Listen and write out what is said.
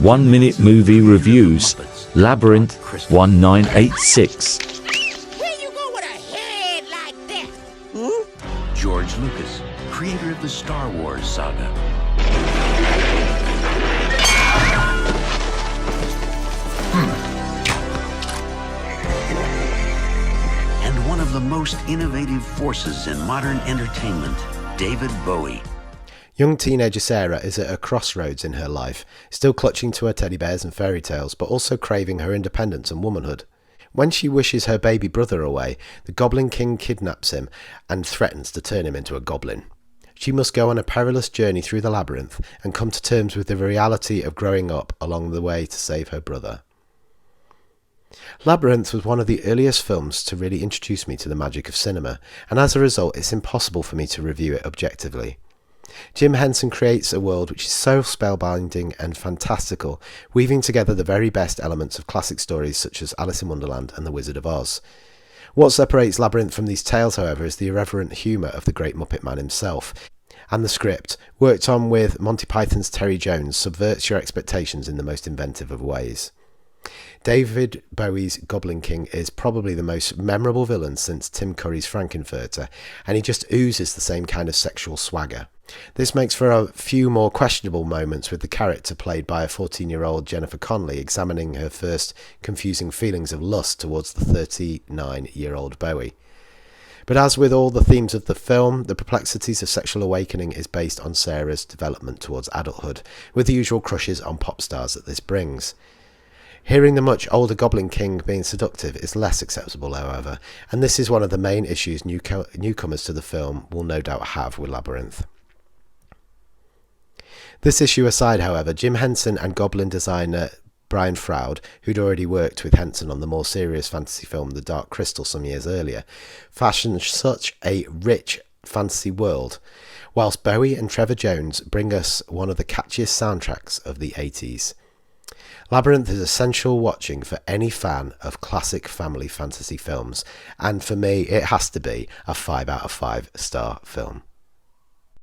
1 Minute Movie Reviews, Labyrinth 1986. Where you go with a head like that? George Lucas, creator of the Star Wars saga. And one of the most innovative forces in modern entertainment, David Bowie. Young teenager Sarah is at a crossroads in her life, still clutching to her teddy bears and fairy tales, but also craving her independence and womanhood. When she wishes her baby brother away, the Goblin King kidnaps him and threatens to turn him into a goblin. She must go on a perilous journey through the labyrinth and come to terms with the reality of growing up along the way to save her brother. Labyrinth was one of the earliest films to really introduce me to the magic of cinema, and as a result it's impossible for me to review it objectively. Jim Henson creates a world which is so spellbinding and fantastical, weaving together the very best elements of classic stories such as Alice in Wonderland and The Wizard of Oz. What separates Labyrinth from these tales, however, is the irreverent humour of the great Muppet Man himself, and the script, worked on with Monty Python's Terry Jones, subverts your expectations in the most inventive of ways. David Bowie's Goblin King is probably the most memorable villain since Tim Curry's Frankenfurter, and he just oozes the same kind of sexual swagger. This makes for a few more questionable moments with the character played by a 14-year-old Jennifer Connelly examining her first confusing feelings of lust towards the 39-year-old Bowie. But as with all the themes of the film, the perplexities of sexual awakening is based on Sarah's development towards adulthood, with the usual crushes on pop stars that this brings. Hearing the much older Goblin King being seductive is less acceptable, however, and this is one of the main issues newcomers to the film will no doubt have with Labyrinth. This issue aside, however, Jim Henson and Goblin designer Brian Froud, who'd already worked with Henson on the more serious fantasy film The Dark Crystal some years earlier, fashioned such a rich fantasy world, whilst Bowie and Trevor Jones bring us one of the catchiest soundtracks of the 80s. Labyrinth is essential watching for any fan of classic family fantasy films, and for me it has to be a 5 out of 5 star film.